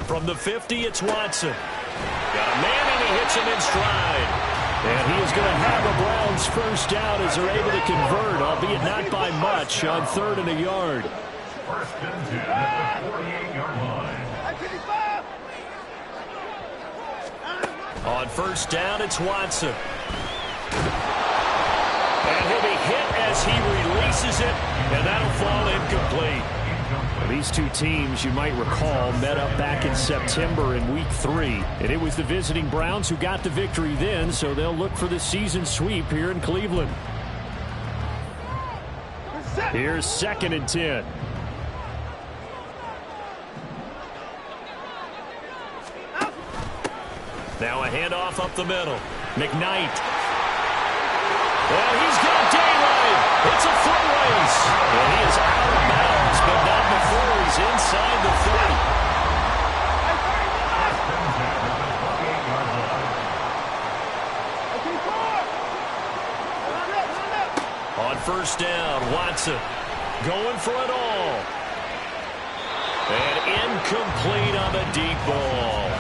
From the 50, it's Watson. Got a man, and he hits him in stride. And he is going to have a Browns first down as they're able to convert, albeit not by much, on 3rd and a yard. First and 10 at the 48-yard line. On first down, it's Watson. And he'll be hit as he releases it, and that'll fall incomplete. These two teams, you might recall, met up back in September in Week 3. And it was the visiting Browns who got the victory then, so they'll look for the season sweep here in Cleveland. Here's 2nd and 10. Now a handoff up the middle. McKnight. And he's got daylight. It's a foot race. And he is out of bounds, but not before he's inside the 30. On first down, Watson going for it all. And incomplete on the deep ball.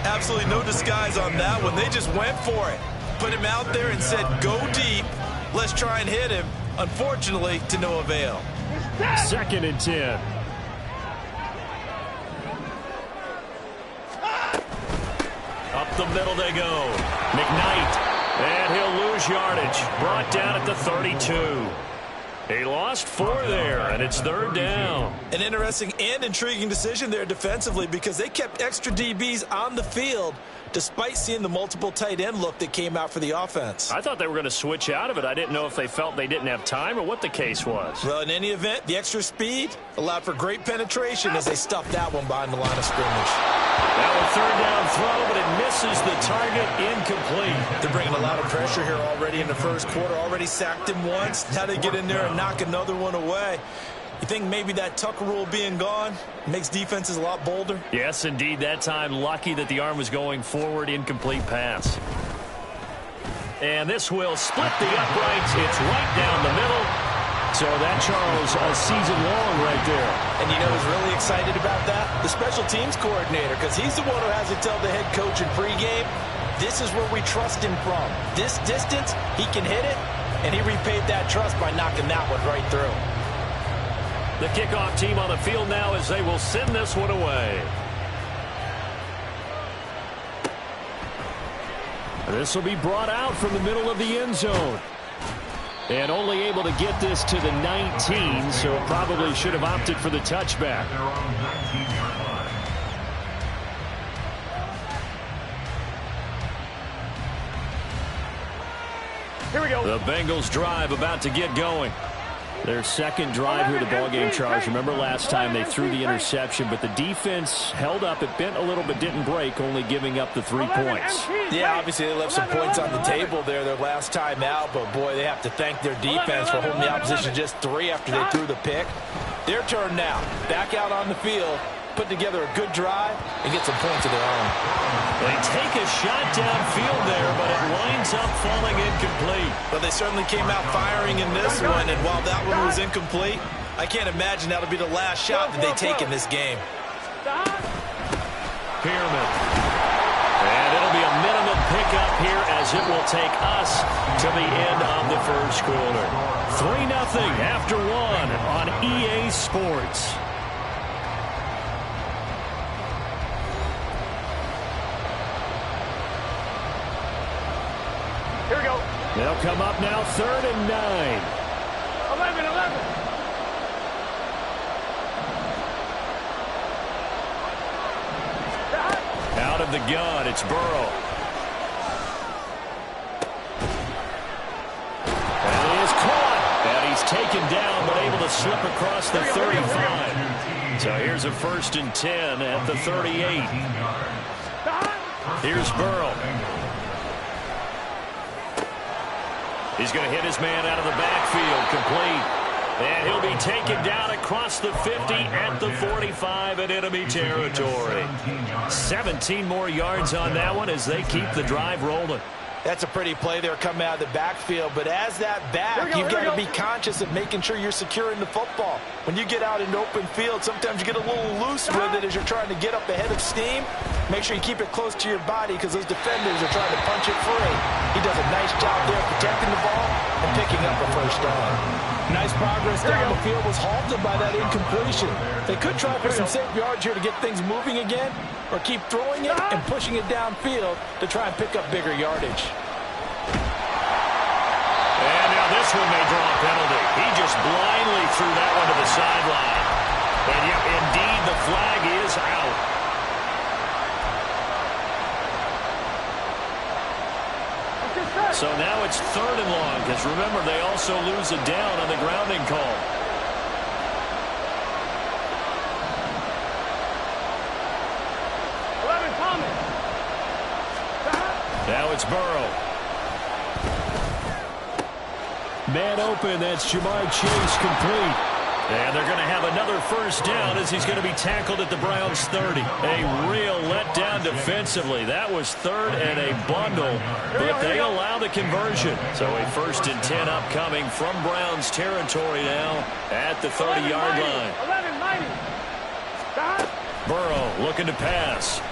Absolutely no disguise on that one. They just went for it. Put him out there and said, go deep. Let's try and hit him. Unfortunately, to no avail. 2nd and 10. Up the middle they go. McKnight. And he'll lose yardage. Brought down at the 32. He lost 4 there, and it's 3rd down. An interesting and intriguing decision there defensively because they kept extra DBs on the field despite seeing the multiple tight end look that came out for the offense. I thought they were going to switch out of it. I didn't know if they felt they didn't have time or what the case was. Well, in any event, the extra speed allowed for great penetration as they stuffed that one behind the line of scrimmage. Now a 3rd down throw, but it misses the target, incomplete. They're bringing a lot of pressure here already in the first quarter. Already sacked him once. Now they get in there and knock another one away. You think maybe that Tucker rule being gone makes defenses a lot bolder? Yes, indeed. That time, lucky that the arm was going forward. Incomplete pass. And this will split the uprights. It's right down the middle. So that, Charles, a season long right there. And you know who's really excited about that? The special teams coordinator, because he's the one who has to tell the head coach in pregame, this is where we trust him from. This distance, he can hit it, and he repaid that trust by knocking that one right through. The kickoff team on the field now as they will send this one away. This will be brought out from the middle of the end zone. And only able to get this to the 19, so probably should have opted for the touchback. Here we go. The Bengals drive about to get going. Their second drive here of the ballgame, Charles. Remember last time they threw the interception, but the defense held up. It bent a little but didn't break, only giving up the 3 points. Yeah, obviously they left some points on the table there their last time out, but boy, they have to thank their defense for holding the opposition just 3 after they threw the pick. Their turn now. Back out on the field, put together a good drive, and get some points of their own. They take a shot downfield there, but it winds up falling incomplete. But they certainly came out firing in this one, and while that one was incomplete, I can't imagine that'll be the last shot that they take in this game. Pearman. And it'll be a minimum pickup here as it will take us to the end of the first quarter. 3-0 after 1 on EA Sports. Here we go. They'll come up now 3rd and 9. 11. Out of the gun, it's Burrow. And he is caught. And he's taken down, but able to slip across the 35. So here's a 1st and 10 at the 38. Here's Burrow. He's going to hit his man out of the backfield, complete. And he'll be taken down across the 50 at the 45 in enemy territory. 17 more yards on that one as they keep the drive rolling. That's a pretty play there coming out of the backfield, but as that back, you've got to be conscious of making sure you're securing the football. When you get out into open field, sometimes you get a little loose with it as you're trying to get up ahead of steam. Make sure you keep it close to your body because those defenders are trying to punch it free. He does a nice job there protecting the ball and picking up a first down. Nice progress down the field was halted by that incompletion. They could try for some safe yards here to get things moving again, or keep throwing it and pushing it downfield to try and pick up bigger yardage. And now this one may draw a penalty. He just blindly threw that one to the sideline. And yep, indeed, the flag is out. So now it's 3rd and long, because remember, they also lose a down on the grounding call. Now it's Burrow. Man open, that's Jamar Chase complete. And they're going to have another first down as he's going to be tackled at the Browns' 30. A real letdown defensively. That was 3rd and a bundle, but they allow the conversion. So a 1st and 10 upcoming from Browns territory now at the 30-yard line. Burrow looking to pass.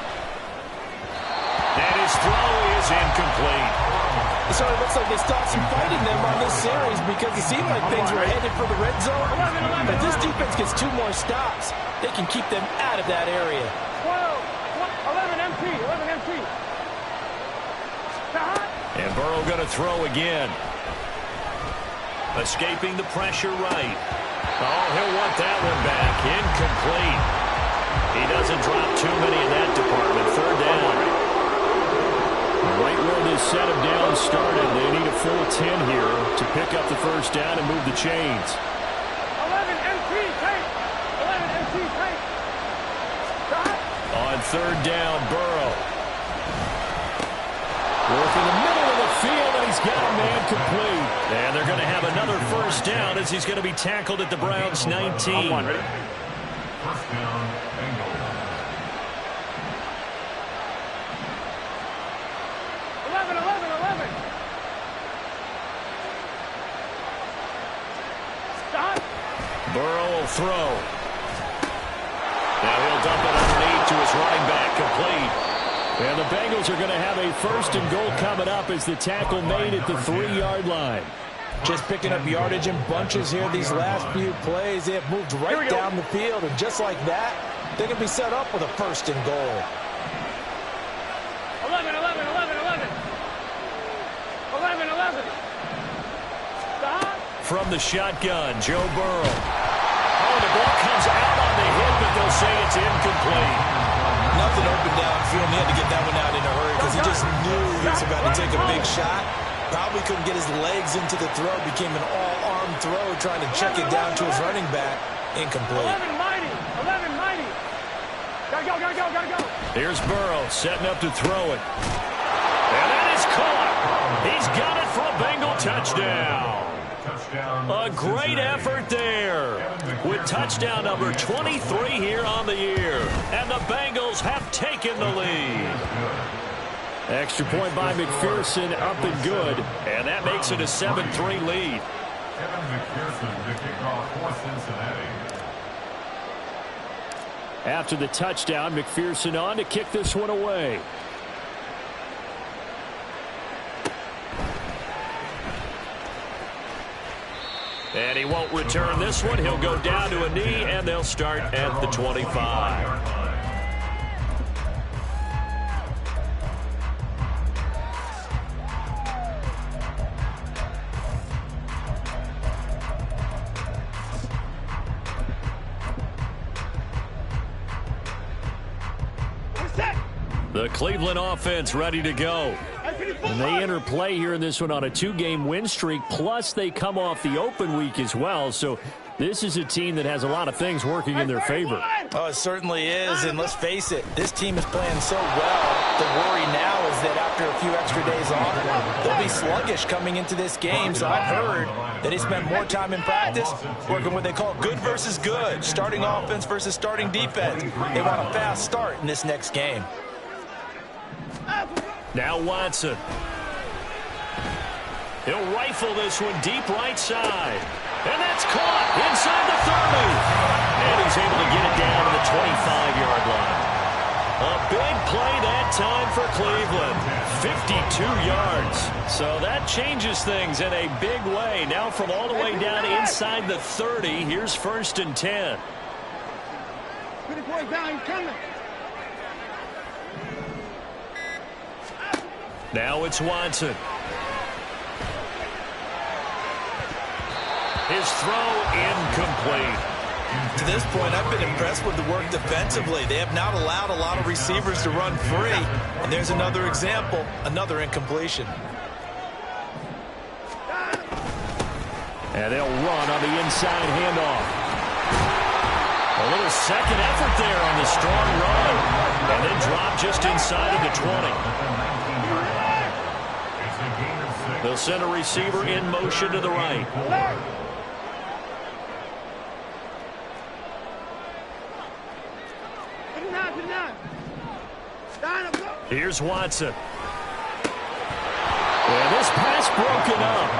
And his throw is incomplete. So it looks like they stopped some fighting them on this series because it seemed like things were headed for the red zone. But this defense gets 2 more stops. They can keep them out of that area. 11 MT, 11 MT. And Burrow going to throw again. Escaping the pressure right. Oh, he'll want that one back. Incomplete. He doesn't drop too many in that department. 3rd down. Right where this set of downs started, they need a full 10 here to pick up the first down and move the chains. 11 MT, take. 11 MT, take. On 3rd down, Burrow. Working the middle of the field, and he's got a man complete. And they're going to have another first down as he's going to be tackled at the Browns' 19. Ready? First down, Bengals. 11. Stop. Burrow will throw. Now he'll dump it underneath to his running back, complete. And the Bengals are going to have a 1st and goal coming up as the tackle made at the 3-yard line. Just picking up yardage in bunches here these last few plays. They have moved right down the field, and just like that, they can be set up with a 1st and goal. 11. 11. Stop. From the shotgun, Joe Burrow. Oh, the ball comes out on the hit, but they'll say it's incomplete. Nothing open downfield. He had to get that one out in a hurry because he just knew he was about to take a big shot. Probably couldn't get his legs into the throw. Became an all-arm throw, trying to check it down to his running back. Incomplete. 11 mighty. Gotta go. Here's Burrow setting up to throw it. And that is caught. He's got it for a Bengal touchdown. A great effort there with touchdown number 23 here on the year. And the Bengals have taken the lead. Extra point by McPherson, up and good. And that makes it a 7-3 lead. Kevin McPherson to kick off for Cincinnati. After the touchdown, McPherson on to kick this one away. And he won't return this one. He'll go down to a knee, and they'll start at the 25. The Cleveland offense ready to go. And they enter play here in this one on a 2-game win streak, plus they come off the open week as well. So this is a team that has a lot of things working in their favor. Oh, it certainly is, and let's face it, this team is playing so well. The worry now is that after a few extra days off, they'll be sluggish coming into this game. So I've heard that they spend more time in practice working what they call good versus good, starting offense versus starting defense. They want a fast start in this next game. Now Watson. He'll rifle this one deep right side. And that's caught inside the 30. And he's able to get it down to the 25-yard line. A big play that time for Cleveland. 52 yards. So that changes things in a big way. Now from all the way down inside the 30, here's 1st and 10. Put the boy down, he's coming. Now it's Watson. His throw incomplete. To this point, I've been impressed with the work defensively. They have not allowed a lot of receivers to run free. And there's another example, another incompletion. And they'll run on the inside handoff. A little second effort there on the strong run. And then drop just inside of the 20. They'll send a receiver in motion to the right. Here's Watson. And this pass broken up.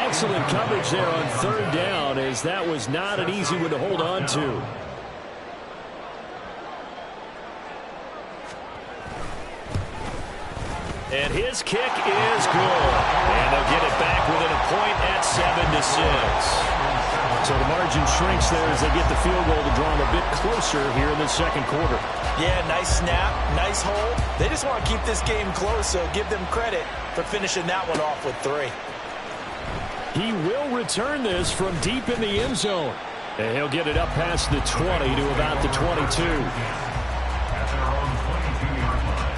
Excellent coverage there on 3rd down, as that was not an easy one to hold on to. And his kick is good. And they'll get it back within a point at 7-6. So the margin shrinks there as they get the field goal to draw them a bit closer here in the 2nd quarter. Yeah, nice snap, nice hold. They just want to keep this game close, so give them credit for finishing that one off with 3. He will return this from deep in the end zone. And he'll get it up past the 20 to about the 22. At their own 22-yard line.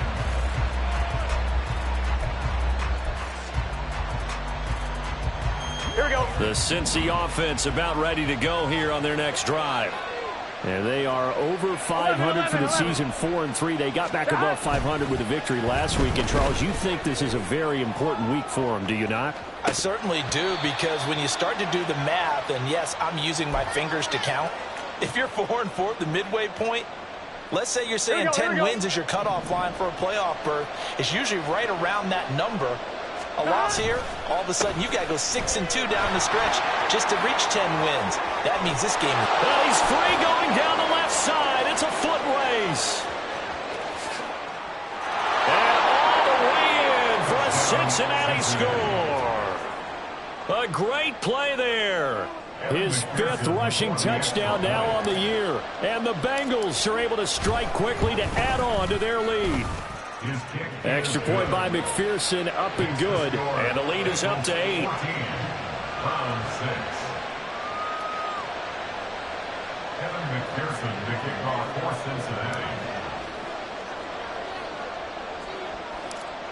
Here we go. The Cincy offense about ready to go here on their next drive. And they are over 500 for the season, 4-3. They got back above 500 with a victory last week. And, Charles, you think this is a very important week for them, do you not? I certainly do, because when you start to do the math, and yes, I'm using my fingers to count. If you're 4-4 at the midway point, let's say you're saying 10 wins is your cutoff line for a playoff berth. It's usually right around that number. A loss here, all of a sudden you got to go 6-2 down the stretch just to reach 10 wins. That means this game. Well, he's free going down the left side. It's a foot race. And all the way in for a Cincinnati score. A great play there. His 5th rushing touchdown now on the year. And the Bengals are able to strike quickly to add on to their lead. Extra point by McPherson, up and good. And the lead is up to 8. Round 6. Kevin McPherson to kick off for Cincinnati.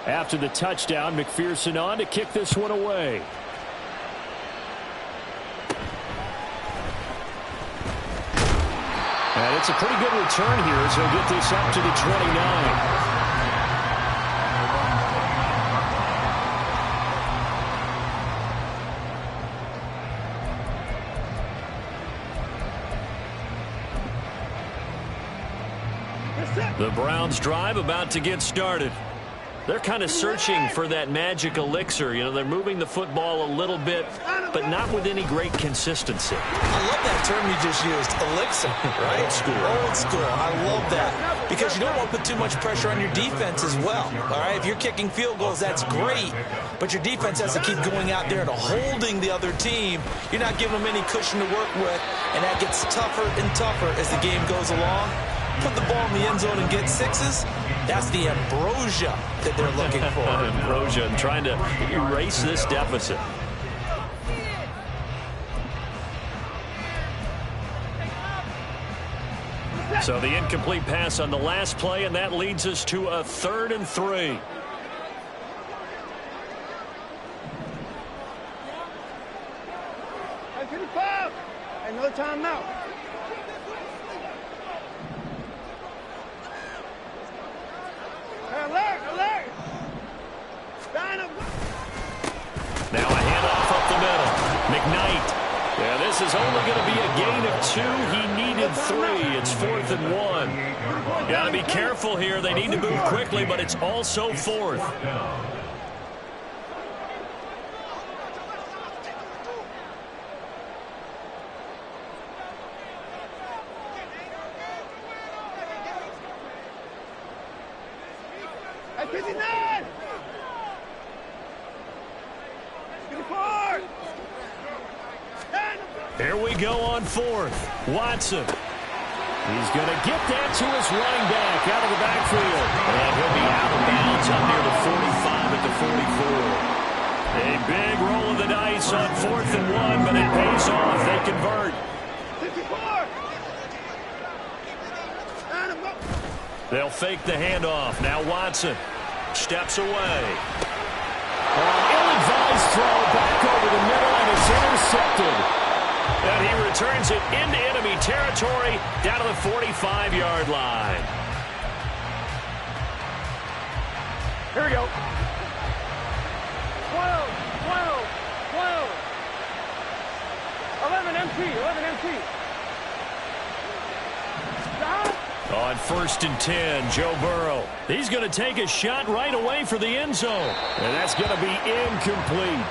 After the touchdown, McPherson on to kick this one away. And it's a pretty good return here as he'll get this up to the 29. The Browns drive about to get started. They're kind of searching for that magic elixir. You know, they're moving the football a little bit, but not with any great consistency. I love that term you just used, elixir, right? Old school. Old school. I love that. Because you don't want to put too much pressure on your defense as well. All right, if you're kicking field goals, that's great. But your defense has to keep going out there and holding the other team. You're not giving them any cushion to work with, and that gets tougher and tougher as the game goes along. Put the ball in the end zone and get 6s. That's the ambrosia that they're looking for. Ambrosia, and trying to erase this deficit. So the incomplete pass on the last play, and that leads us to a 3rd and 3. Another timeout. Alert, alert. Now a handoff up the middle. McKnight. Yeah, this is only going to be a gain of 2. He needed 3. It's 4th and 1. Got to be careful here. They need to move quickly, but it's also 4th. 59! 54! Here we go on fourth. Watson. He's going to get that to his running back out of the backfield. And he'll be out of bounds up near the 45 at the 44. A big roll of the dice on 4th and 1, but it pays off. They convert. 54! They'll fake the handoff. Now Watson steps away. Ill-advised throw back over the middle, and it's intercepted. And he returns it into enemy territory down to the 45-yard line. Here we go. 12, 12, 12. 11 MT, 11 MT. Stop. On 1st and 10, Joe Burrow. He's going to take a shot right away for the end zone. And that's going to be incomplete.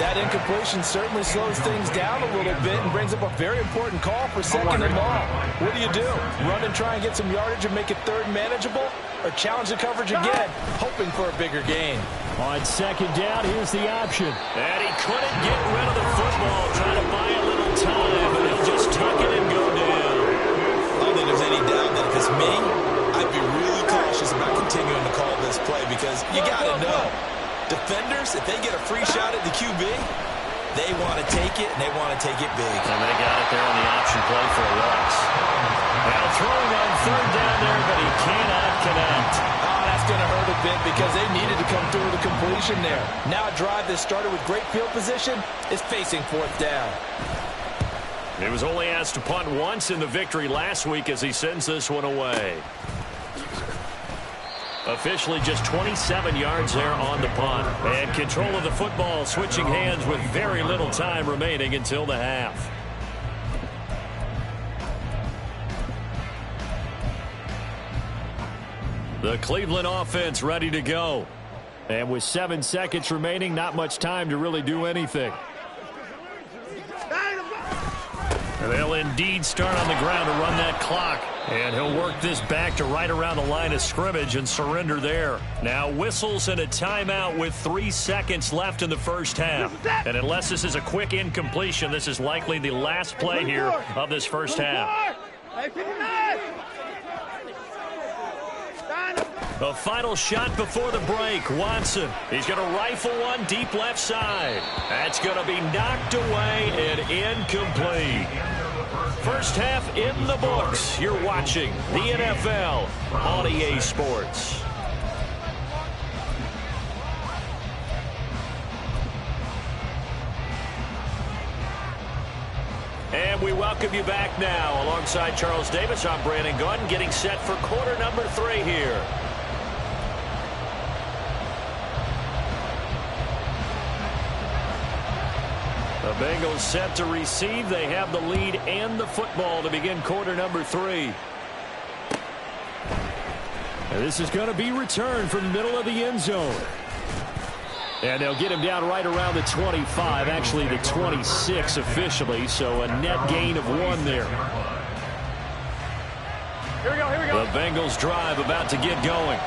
That incompletion certainly slows things down a little bit and brings up a very important call for 2nd and long. What do? Run and try and get some yardage and make it 3rd manageable? Or challenge the coverage again, hoping for a bigger gain? On 2nd down, here's the option. And he couldn't get rid of the football, trying to buy a little time, but he'll just tuck it and go down. I don't think there's any doubt that if it's me, I'd be really cautious about continuing to call this play because you got to know, defenders, if they get a free shot at the QB, they want to take it, and they want to take it big. And they got it there on the option play for a loss. Now throwing on 3rd down there, but he cannot connect. Oh, that's going to hurt a bit because they needed to come through with a completion there. Now a drive that started with great field position is facing 4th down. He was only asked to punt once in the victory last week as he sends this one away. Officially just 27 yards there on the punt. And control of the football switching hands with very little time remaining until the half. The Cleveland offense ready to go. And with 7 seconds remaining, not much time to really do anything. And they'll indeed start on the ground to run that clock. And he'll work this back to right around the line of scrimmage and surrender there. Now whistles and a timeout with 3 seconds left in the first half. And unless this is a quick incompletion, this is likely the last play here of this first half. A final shot before the break. Watson. He's going to rifle one deep left side. That's going to be knocked away and incomplete. First half in the books. You're watching the NFL on EA Sports. And we welcome you back now. Alongside Charles Davis, I'm Brandon Gaudin, getting set for quarter number 3 here. The Bengals set to receive. They have the lead and the football to begin quarter number 3. And this is going to be returned from the middle of the end zone. And they'll get him down right around the 25, actually the 26 officially, so a net gain of 1 there. Here we go, here we go. The Bengals drive about to get going.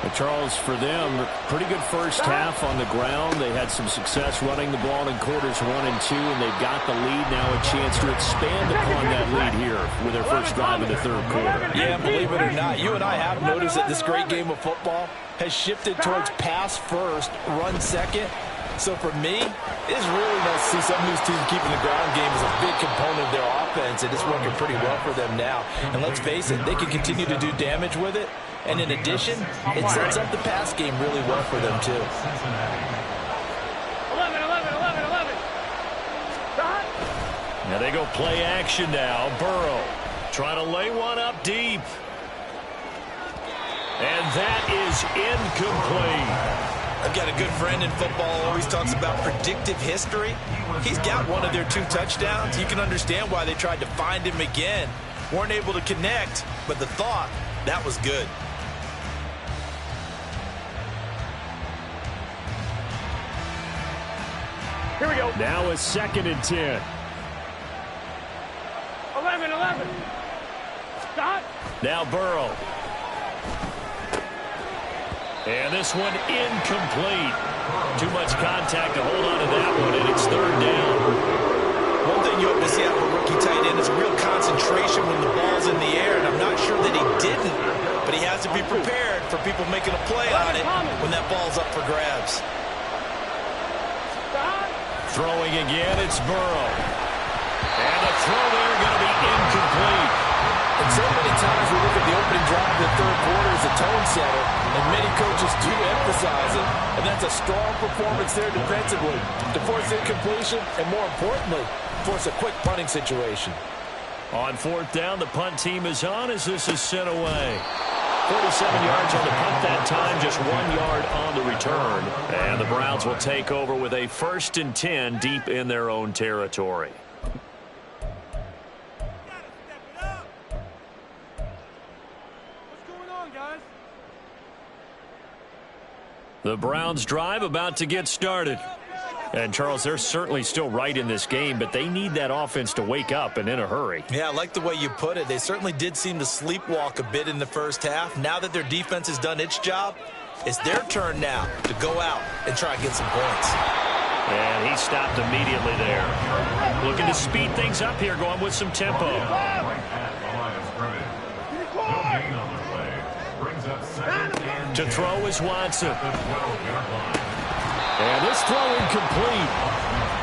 But Charles, for them, pretty good first half on the ground. They had some success running the ball in quarters 1 and 2, and they've got the lead now, a chance to expand upon that lead here with their first drive in the 3rd quarter. Yeah, believe it or not, you and I have noticed that this great game of football has shifted towards pass first, run second. So for me, it's really nice to see some of these teams keeping the ground game as a big component of their offense, and it's working pretty well for them now. And let's face it, they can continue to do damage with it. And in addition, it sets up the pass game really well for them, too. 11, 11, 11, 11. Stop. Now they go play action now. Burrow trying to lay one up deep. And that is incomplete. I've got a good friend in football, always talks about predictive history. He's got one of their 2 touchdowns. You can understand why they tried to find him again. Weren't able to connect, but the thought, that was good. Here we go. Now a 2nd and 10. 11, 11. Stop. Now Burrow. And this one incomplete. Too much contact to hold on to that one, and it's third down. One thing you hope to see out of a rookie tight end is a real concentration when the ball's in the air, and I'm not sure that he didn't, but he has to be prepared for people making a play on it when that ball's up for grabs. Throwing again, it's Burrow. And the throw there going to be incomplete. And so many times we look at the opening drive of the third quarter as a tone setter, and many coaches do emphasize it, and that's a strong performance there defensively to force incompletion and, more importantly, force a quick punting situation. On fourth down, the punt team is on as this is sent away. 47 yards on the punt that time, just 1 yard on the return. And the Browns will take over with a 1st and 10 deep in their own territory. The Browns drive about to get started. And, Charles, they're certainly still right in this game, but they need that offense to wake up and in a hurry. Yeah, I like the way you put it. They certainly did seem to sleepwalk a bit in the first half. Now that their defense has done its job, it's their turn now to go out and try and get some points. And he stopped immediately there. Looking to speed things up here, going with some tempo. To throw is Watson. And this throw incomplete.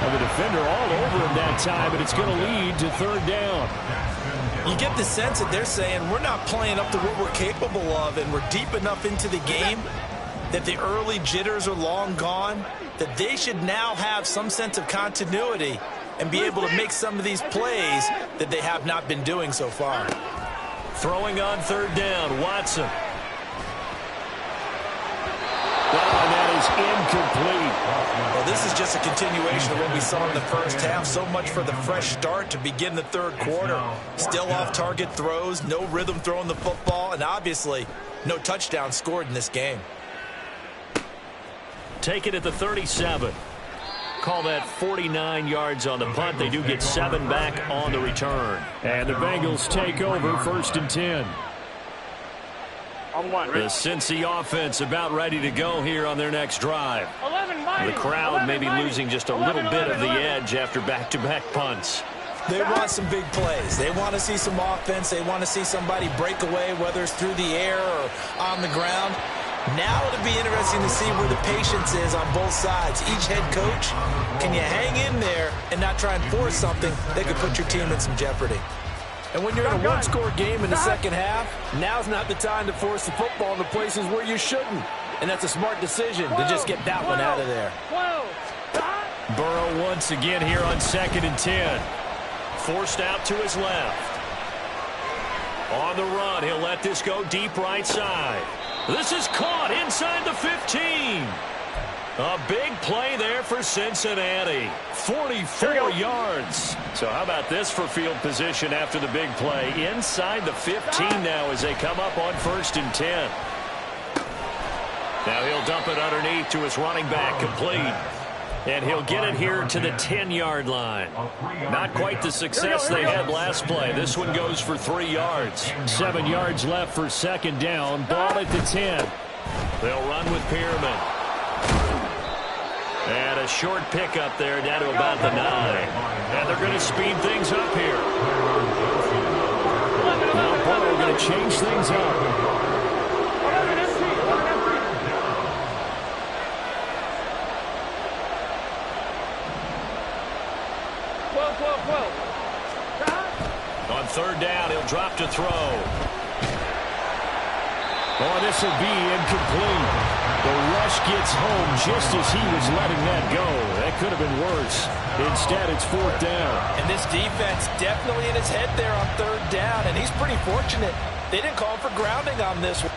And the defender all over him that time, but it's going to lead to third down. You get the sense that they're saying we're not playing up to what we're capable of, and we're deep enough into the game that the early jitters are long gone, that they should now have some sense of continuity and be able to make some of these plays that they have not been doing so far. Throwing on third down, Watson. And that is incomplete. Well, this is just a continuation of what we saw in the first half. So much for the fresh start to begin the third quarter. Still off-target throws, no rhythm throwing the football, and obviously no touchdown scored in this game. Take it at the 37. Call that 49 yards on the punt. They do get 7 back on the return. And the Bengals take over 1st and 10. The Cincy offense about ready to go here on their next drive. The crowd may be losing just a little bit of the edge after back-to-back punts. They want some big plays. They want to see some offense. They want to see somebody break away, whether it's through the air or on the ground. Now it'll be interesting to see where the patience is on both sides. Each head coach, can you hang in there and not try and force something that could put your team in some jeopardy? And when you're in a one-score game in the second half, now's not the time to force the football in the places where you shouldn't. And that's a smart decision to just get that one out of there. Burrow once again here on 2nd and 10. Forced out to his left. On the run, he'll let this go deep right side. This is caught inside the 15. A big play there for Cincinnati. 44 yards. So how about this for field position after the big play? Inside the 15 now as they come up on 1st and 10. Now he'll dump it underneath to his running back, complete. And he'll get it here to the 10-yard line. Not quite the success they had last play. This one goes for 3 yards. 7 yards left for 2nd down. Ball at the 10. They'll run with Pearman. And a short pickup there down to about the 9. And they're going to speed things up here. Now Burrow going to change things up. On 3rd down, he'll drop to throw. Oh, this will be incomplete. The rush gets home just as he was letting that go. That could have been worse. Instead, it's 4th down. And this defense definitely in his head there on 3rd down, and he's pretty fortunate. They didn't call for grounding on this one.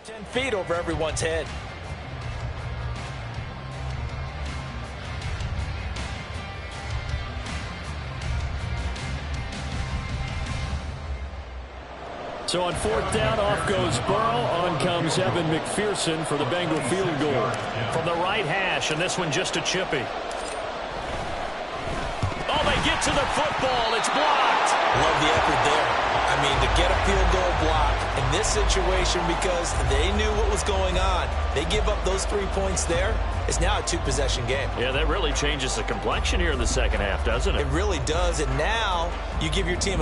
10 feet over everyone's head. So on fourth down, off goes Burrow. On comes Evan McPherson for the Bengal field goal. From the right hash, and this one just a chippy. Oh, they get to the football. It's blocked. Love the effort there. I mean, to get a field goal block in this situation because they knew what was going on. They give up those 3 points there. It's now a two-possession game. Yeah, that really changes the complexion here in the second half, doesn't it? It really does, and now you give your team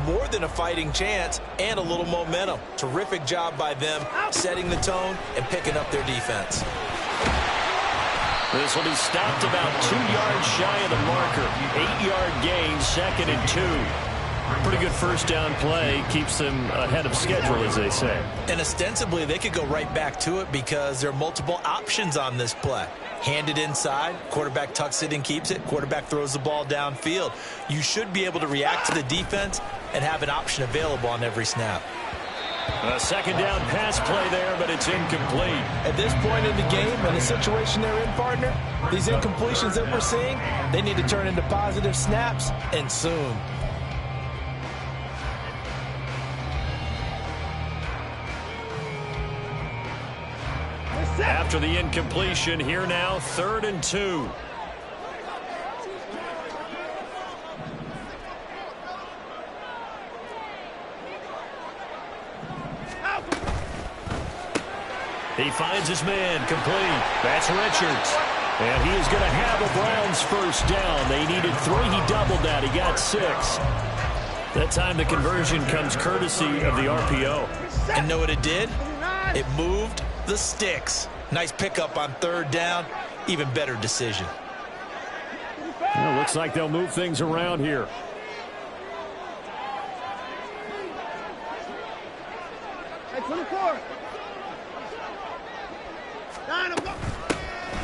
more than a fighting chance and a little momentum. Terrific job by them setting the tone and picking up their defense. This will be stopped about 2 yards shy of the marker. 8-yard gain, 2nd and 2. Pretty good first down play. Keeps them ahead of schedule, as they say. And ostensibly, they could go right back to it because there are multiple options on this play. Hand it inside. Quarterback tucks it and keeps it. Quarterback throws the ball downfield. You should be able to react to the defense and have an option available on every snap. A second down pass play there, but it's incomplete. At this point in the game and the situation they're in, partner, these incompletions that we're seeing, they need to turn into positive snaps, and soon. After the incompletion, here now, 3rd and 2. He finds his man, complete. That's Richards. And he is going to have a Browns first down. They needed 3. He doubled that. He got 6. That time the conversion comes courtesy of the RPO. And know what it did? It moved the sticks. Nice pickup on 3rd down. Even better decision. Well, looks like they'll move things around here.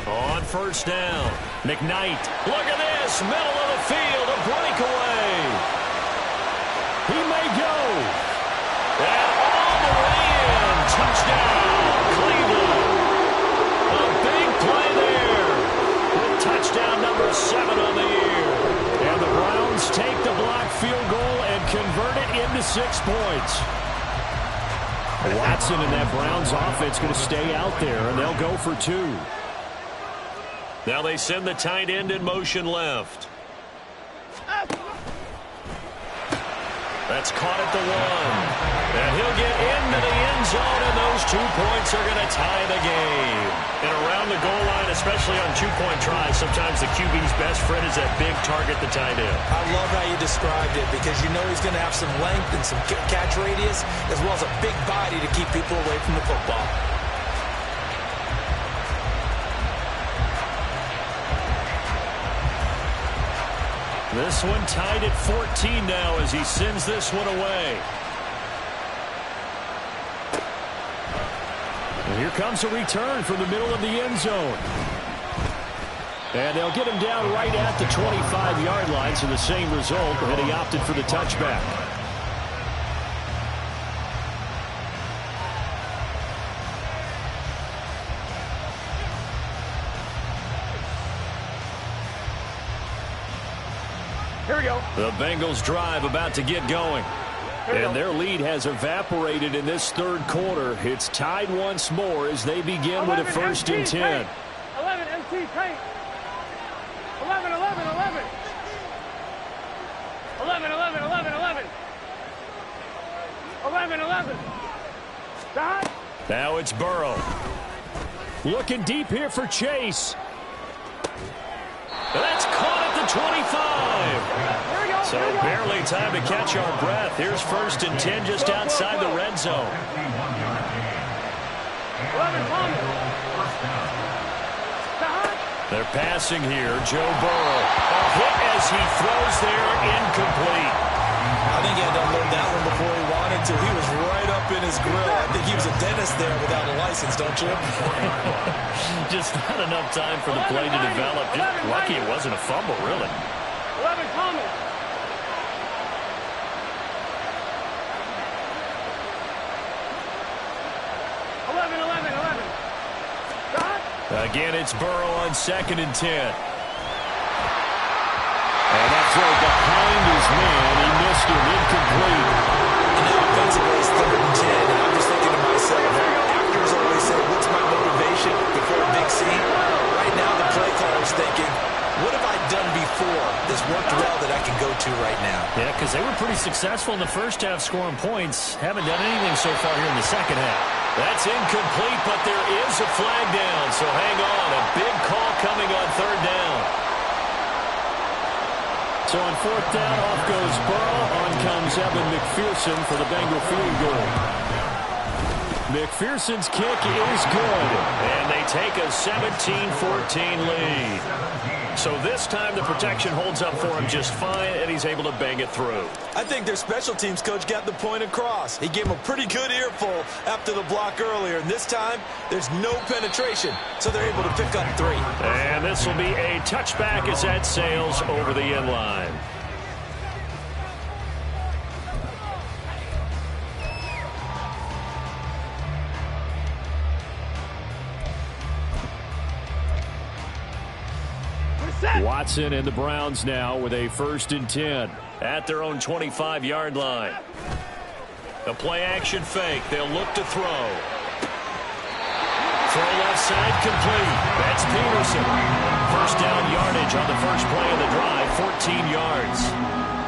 On first down, McKnight. Look at this, middle of the field, a breakaway. He may go. And all the way in, touchdown, Cleveland. A big play there with touchdown number 7 on the year. And the Browns take the blocked field goal and convert it into 6 points. Watson and that Browns offense going to stay out there, and they'll go for 2. Now they send the tight end in motion left. That's caught at the 1. And he'll get into the end zone, and those 2 points are going to tie the game. And around the goal line, especially on 2-point tries, sometimes the QB's best friend is that big target, the tight end. I love how you described it because you know he's going to have some length and some catch radius as well as a big body to keep people away from the football. This one tied at 14 now as he sends this one away. And here comes a return from the middle of the end zone. And they'll get him down right at the 25-yard line, so the same result, and he opted for the touchback. Here we go. The Bengals drive about to get going. And their lead has evaporated in this 3rd quarter. It's tied once more as they begin with a 1st and 10. 11 MC tank. 11, 11, 11. 11, 11, 11, 11. 11, 11. Stop. Now it's Burrow. Looking deep here for Chase. That's caught at the 25. So barely time to catch our breath. Here's 1st and 10 just outside the red zone. 11, They're passing here. Joe Burrow. A hit as he throws there, incomplete. I think he had to unload that one before he wanted to. He was right up in his grill. I think he was a dentist there without a license, don't you? Just not enough time for the play to develop. Just lucky it wasn't a fumble, really. 11 Thomas. 11, Again, it's Burrow on 2nd and 10. And that throw behind his man. He missed him, incomplete. And now offensively it's 3rd and 10. And I'm just thinking to myself, actors always say, what's my motivation before a big scene? Right now the play caller's thinking, what have I done before this worked well that I can go to right now? Yeah, because they were pretty successful in the first half scoring points. Haven't done anything so far here in the second half. That's incomplete, but there is a flag down, so hang on. A big call coming on 3rd down. So on 4th down, off goes Burrow. On comes Evan McPherson for the Bengal field goal. McPherson's kick is good, and they take a 17-14 lead. So this time the protection holds up for him just fine, and he's able to bang it through. I think their special teams coach got the point across. He gave him a pretty good earful after the block earlier, and this time there's no penetration, so they're able to pick up 3. And this will be a touchback as that sails over the end line. Watson and the Browns now with a 1st and 10 at their own 25-yard line. The play-action fake. They'll look to throw. Throw left side complete. That's Peterson. 1st down yardage on the first play of the drive, 14 yards.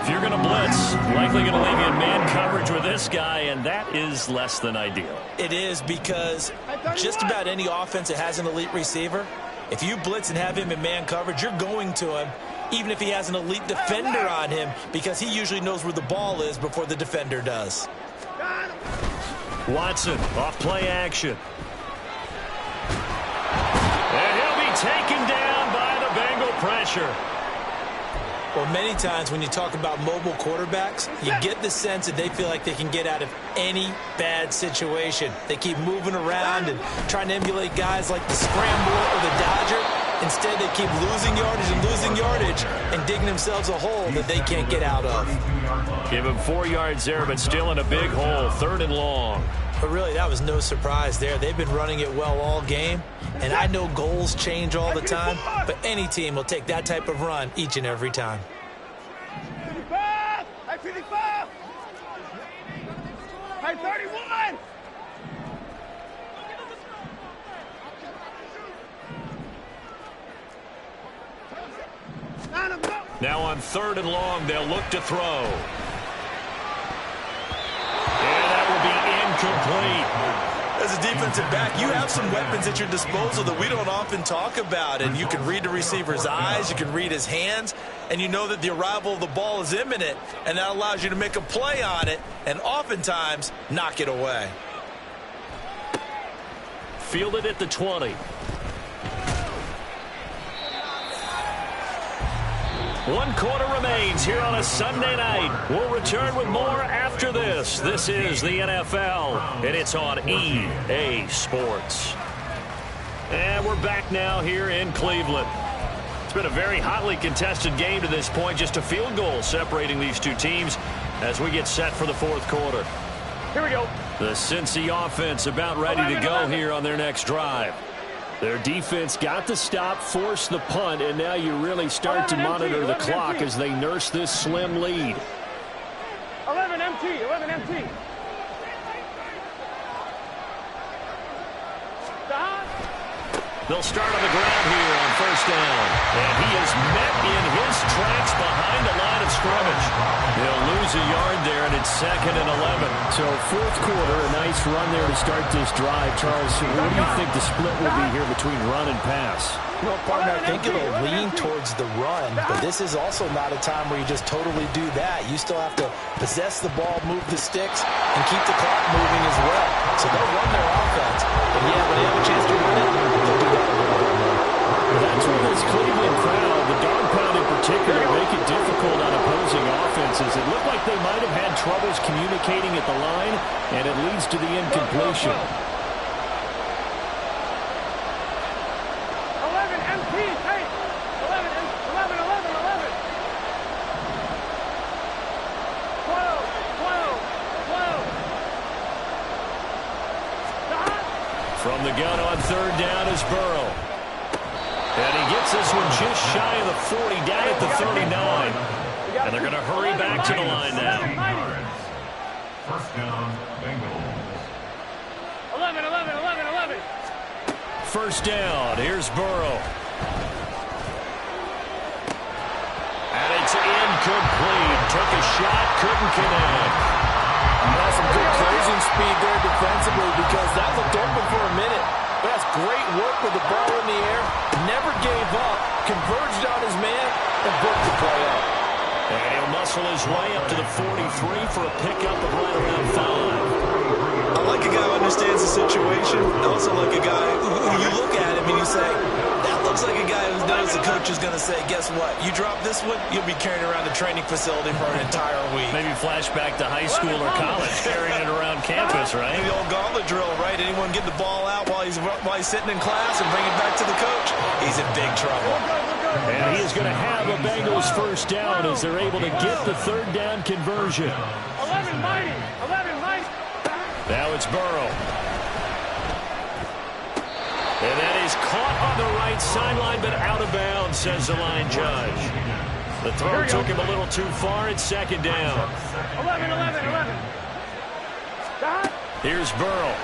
If you're going to blitz, likely going to leave you in man coverage with this guy, and that is less than ideal. It is, because just about any offense that has an elite receiver, if you blitz and have him in man coverage, you're going to him, even if he has an elite defender on him, because he usually knows where the ball is before the defender does. Watson, off play action. And he'll be taken down by the Bengal pressure. Well, many times when you talk about mobile quarterbacks, you get the sense that they feel like they can get out of any bad situation. They keep moving around and trying to emulate guys like the Scrambler or the Dodger. Instead, they keep losing yardage and digging themselves a hole that they can't get out of. Give him 4 yards there, but still in a big hole, 3rd and long. But really, that was no surprise there. They've been running it well all game, and I know goals change all the time, but any team will take that type of run each and every time. 55! 31! Now on 3rd and long, they'll look to throw. And that will be incomplete. As a defensive back, you have some weapons at your disposal that we don't often talk about, and you can read the receiver's eyes, you can read his hands, and you know that the arrival of the ball is imminent, and that allows you to make a play on it and oftentimes knock it away. Fielded at the 20. 1 quarter remains here on a Sunday night. We'll return with more after this. This is the NFL, and it's on EA Sports. And we're back now here in Cleveland. It's been a very hotly contested game to this point. Just a field goal separating these two teams as we get set for the 4th quarter. Here we go. The Cincy offense about ready to go here on their next drive. Their defense got the stop, forced the punt, and now you really start to monitor the clock as they nurse this slim lead. 11 MT. They'll start on the ground here on 1st down. And he is met in his tracks behind the line of scrimmage. They'll lose a yard there, and it's 2nd and 11. So 4th quarter, a nice run there to start this drive. Charles, what do you think the split will be here between run and pass? Well, partner, I think it'll lean towards the run, but this is also not a time where you just totally do that. You still have to possess the ball, move the sticks, and keep the clock moving as well. So they'll run their offense, but yeah, when they have a chance to run it, they'll do that a little bit more. That's where this Cleveland crowd, the dog pound in particular, make it difficult on opposing offenses. It looked like they might have had troubles communicating at the line, and it leads to the incompletion. 12. From the gun on 3rd down is Burrow. And he gets this one just shy of the 40, down at the 39. And they're going to hurry back to the line now. First down, Bengals. 11, 11, 11, 11. First down. Here's Burrow. And it's incomplete. Took a shot, couldn't connect. That's some good closing speed there defensively because that looked open for a minute. But that's great work with the ball in the air. Never gave up, converged on his man, and broke the play up. And he'll muscle his way up to the 43 for a pickup of right around 5. I like a guy who understands the situation. I also like a guy who you look at him and you say, that looks like a guy who knows the coach is going to say, guess what? You drop this one, you'll be carrying around the training facility for an entire week. Maybe flashback to high school or college, carrying it around campus, right? The old gauntlet drill, right? Anyone get the ball out while he's sitting in class and bring it back to the coach? He's in big trouble. And he is going to have a Bengals first down as they're able to get the third down conversion. 11 mighty. 11 mighty. Now it's Burrow. And that is caught on the right sideline, but out of bounds, says the line judge. The throw took him a little too far. It's second down. 11, 11, 11. Here's Burrow.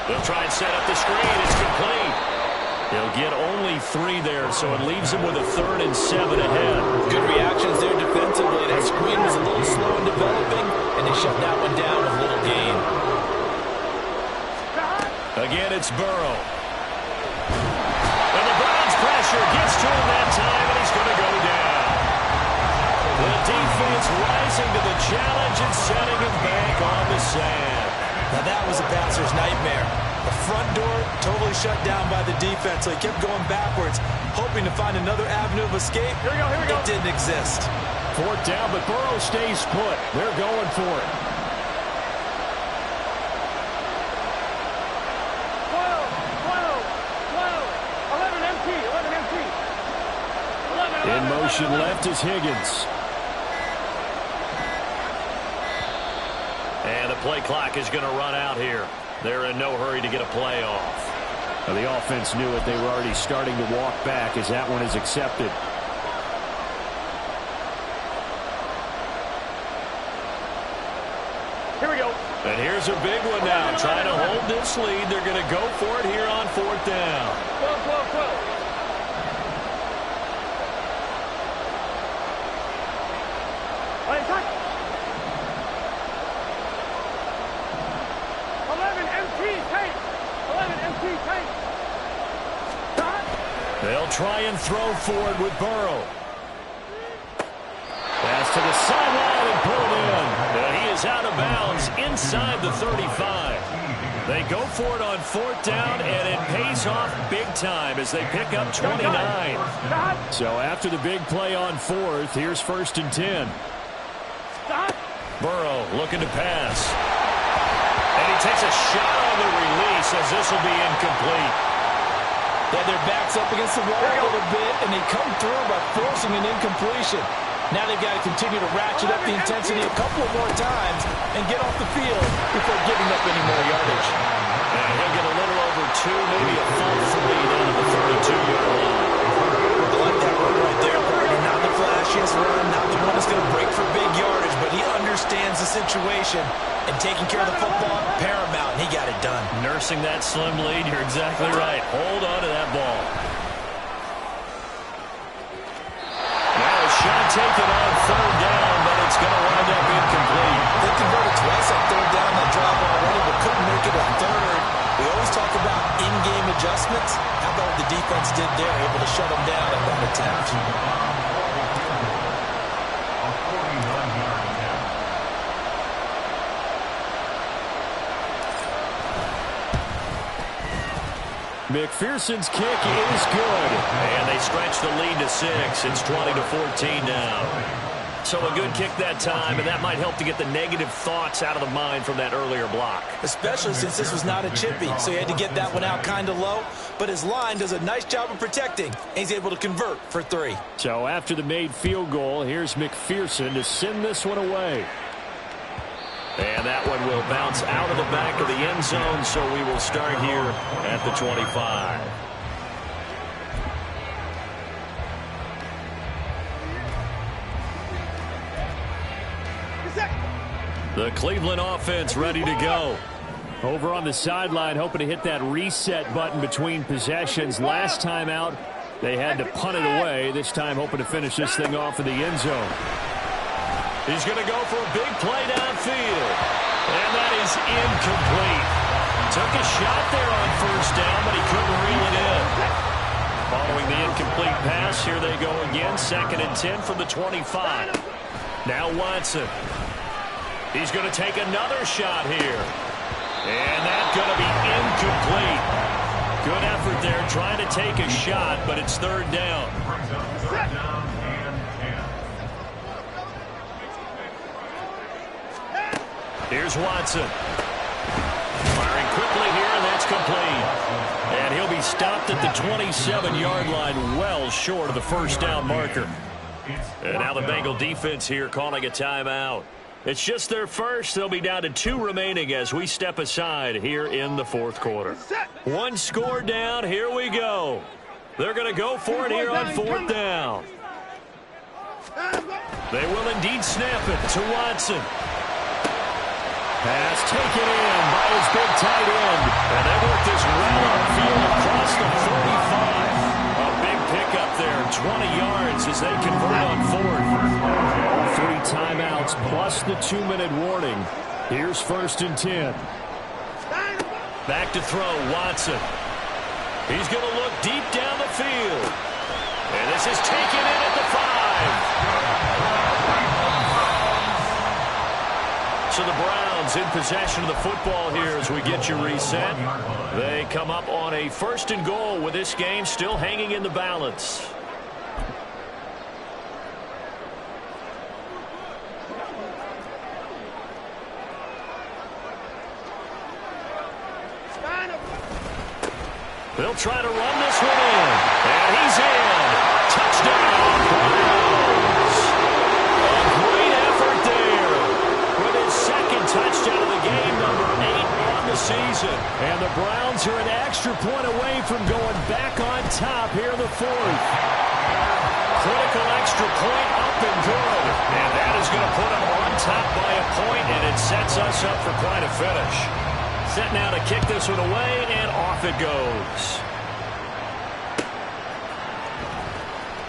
They'll try and set up the screen. It's complete. They'll get only 3 there, so it leaves them with a 3rd and 7 ahead. Good reactions there defensively. That screen was a little slow in developing, and they shut that one down with little gain. Again, it's Burrow. And the Browns pressure gets to him that time, and he's going to go down. The defense rising to the challenge and setting him back on the sand. Now that was a passer's nightmare. The front door totally shut down by the defense, so he kept going backwards, hoping to find another avenue of escape. Here we go, here we go. It didn't exist. 4th down, but Burrow stays put. They're going for it. 12, 11 MT, 11 MT. 11, 11, In motion 11. left is Higgins. And the play clock is going to run out here. They're in no hurry to get a play off. Now, the offense knew it. They were already starting to walk back as that one is accepted. Here we go. And here's a big one now. Trying to hold this lead. They're going to go for it here on 4th down. 12, 12, 12. Play touch. 11 MT tank. 11 MT tank. They'll try and throw for it with Burrow. Pass to the sideline and pulled in. And he is out of bounds inside the 35. They go for it on 4th down, and it pays off big time as they pick up 29. So after the big play on 4th, here's 1st and 10. Burrow looking to pass. And he takes a shot on the release as this will be incomplete. Yeah, their backs up against the wall a little bit, and they come through by forcing an incompletion. Now they've got to continue to ratchet up the intensity a couple of more times and get off the field before giving up any more yardage. And he'll get a little over 2, maybe a full 3 down to the 32-yard line. I like that run right there, partner. Not the flashiest run, not the one that's going to break for big yardage, but he understands the situation, and taking care of the football, paramount, and he got it done. Nursing that slim lead, you're exactly right. Hold on to that ball. Now a shot taken on 3rd down, but it's going to wind up incomplete. They converted twice on 3rd down that drive already, but couldn't make it on 3rd. We always talk about in-game adjustments. How about what the defense did there, able to shut them down at that attempt. McPherson's kick is good. And they stretch the lead to 6. It's 20-14 now. So a good kick that time, and that might help to get the negative thoughts out of the mind from that earlier block. Especially since this was not a chippy, so he had to get that one out kind of low. But his line does a nice job of protecting, and he's able to convert for 3. So after the made field goal, here's McPherson to send this one away. And that one will bounce out of the back of the end zone, so we will start here at the 25. The Cleveland offense ready to go. Over on the sideline, hoping to hit that reset button between possessions. Last time out, they had to punt it away. This time, hoping to finish this thing off in the end zone. He's going to go for a big play downfield. And that is incomplete. Took a shot there on first down, but he couldn't reel it in. Following the incomplete pass, here they go again. 2nd and 10 from the 25. Now Watson. He's going to take another shot here. And that's going to be incomplete. Good effort there trying to take a shot, but it's 3rd down. Here's Watson. Firing quickly here, and that's complete. And he'll be stopped at the 27-yard line, well short of the first down marker. And now the Bengal defense here calling a timeout. It's just their first. They'll be down to 2 remaining as we step aside here in the 4th quarter. 1 score down. Here we go. They're going to go for it here on 4th down. They will indeed snap it to Watson. Pass taken in by his big tight end. And they work this well upfield across the 45. A big pickup there, 20 yards as they convert on 4th. All 3 timeouts plus the 2-minute warning. Here's 1st and 10. Back to throw, Watson. He's going to look deep down the field. And this is taken in at the 5. So the Browns in possession of the football here as we get you reset. They come up on a 1st and goal with this game still hanging in the balance. They'll try to run this one in. And he's in. Touchdown, Browns. A great effort there with his 2nd touchdown of the game, number 8 on the season. And the Browns are an extra point away from going back on top here in the 4th. Critical extra point up and good. And that is going to put them on top by a point, and it sets us up for quite a finish. Set now to kick this one away, and off it goes.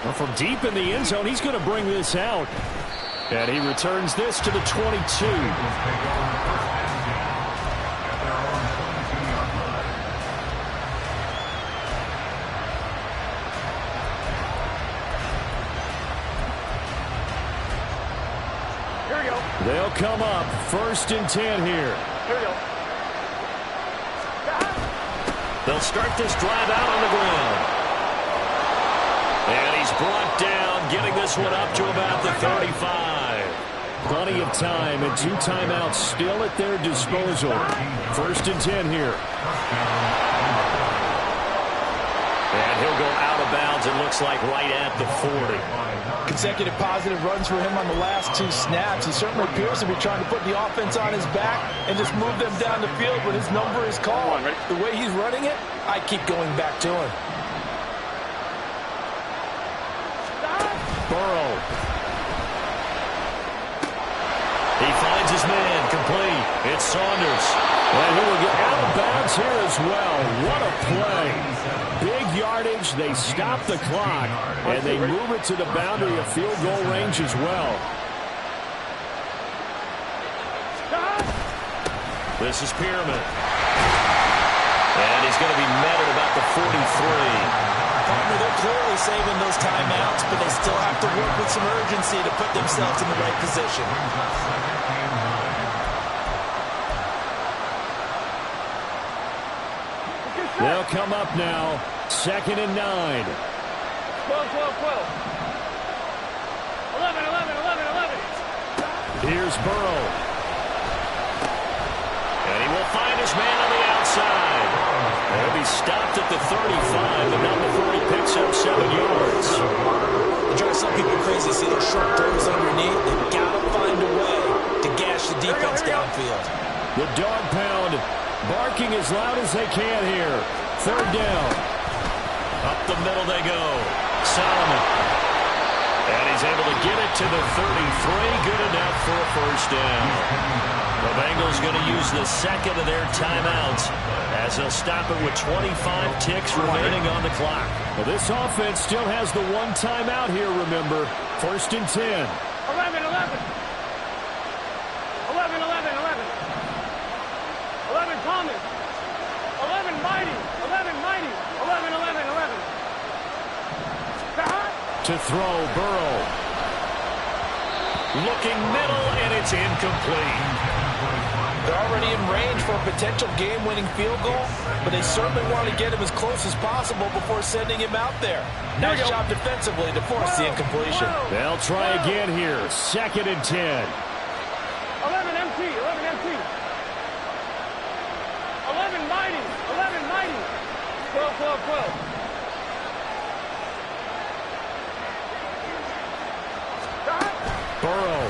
Well, from deep in the end zone, he's going to bring this out. And he returns this to the 22. Here we go. They'll come up 1st and 10 here. Here we go. They'll start this drive out on the ground. And he's brought down, getting this one up to about the 35. Plenty of time and 2 timeouts still at their disposal. 1st and 10 here. And he'll go out of bounds, it looks like right at the 40. Consecutive positive runs for him on the last 2 snaps. He certainly appears to be trying to put the offense on his back and just move them down the field when his number is called. The way he's running it, I keep going back to him. Burrow. He finds his man, complete. It's Saunders. And he will get out of bounds here as well. What a play. Big yardage. They stop the clock. And they move it to the boundary of field goal range as well. This is Pierman. And he's going to be met at about the 43. Partner, they're clearly saving those timeouts, but they still have to work with some urgency to put themselves in the right position. They'll come up now. 2nd and 9. 12, 12, 12. 11, 11, 11, 11. Here's Burrow. And he will find his man on the outside. He'll be stopped at the 35, and now before he picks up 7 yards. They drive some people crazy. See those short throws underneath? They've got to find a way to gash the defense downfield. The dog pound barking as loud as they can here. 3rd down. Up the middle they go. Solomon. And he's able to get it to the 33. Good enough for a first down. The Bengals going to use the second of their timeouts as they'll stop it with 25 ticks remaining on the clock. Well, this offense still has the one timeout here, remember. First and 10. 11, 11. 11, 11, 11. 11, Thomas. 11, Mighty. 11, Mighty. 11, 11, 11. To throw, Burrow. Looking middle, and it's incomplete. They're already in range for a potential game-winning field goal, but they certainly want to get him as close as possible before sending him out there. Nice job defensively to force the incompletion. They'll try again here. Second and 10. 11 MT. 11 MT. 11 Mighty. 11 Mighty. 12, 12, 12. Burrow.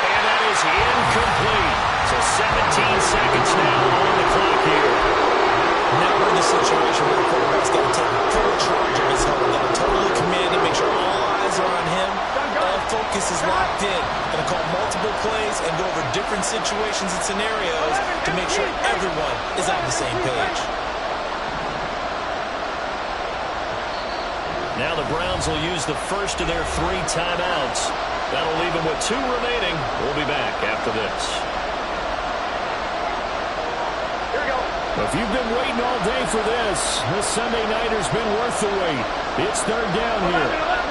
And that is incomplete. So 17 seconds now on the clock here. Now we're in the situation where the quarterback's got to take full charge of his home. Got to totally command it, make sure all eyes are on him. All focus is locked in. Going to call multiple plays and go over different situations and scenarios to make sure everyone is on the same page. Now the Browns will use the first of their 3 timeouts. That'll leave them with 2 remaining. We'll be back after this. Here we go. If you've been waiting all day for this Sunday nighter's been worth the wait. It's third down 11, here. 11.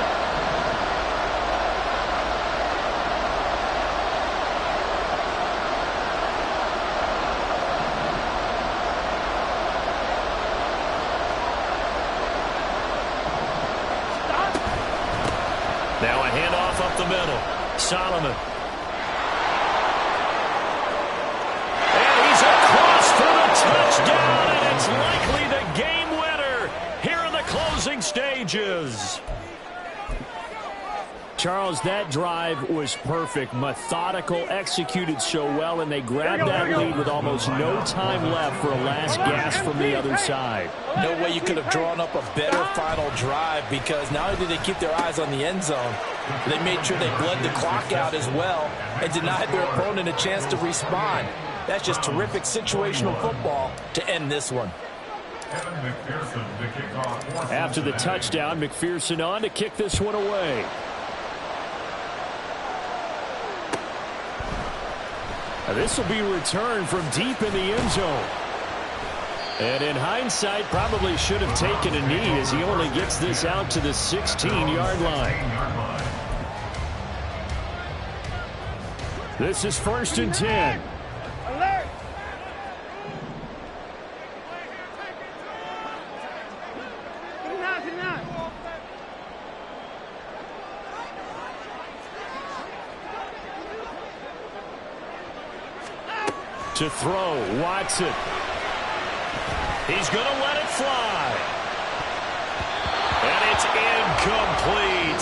Now a handoff up the middle. Solomon. And he's across for the touchdown, and it's likely the game winner here in the closing stages. Charles, that drive was perfect. Methodical, executed so well, and they grabbed that lead with almost no time left for a last gasp from the other side. No way you could have drawn up a better final drive, because not only did they keep their eyes on the end zone, they made sure they bled the clock out as well and denied their opponent a chance to respond. That's just terrific situational football to end this one. After the touchdown, McPherson on to kick this one away. Now this will be returned from deep in the end zone. And in hindsight, probably should have taken a knee as he only gets this out to the 16-yard line. This is first and 10. Alert. To throw, Watson. He's going to let it fly. And it's incomplete.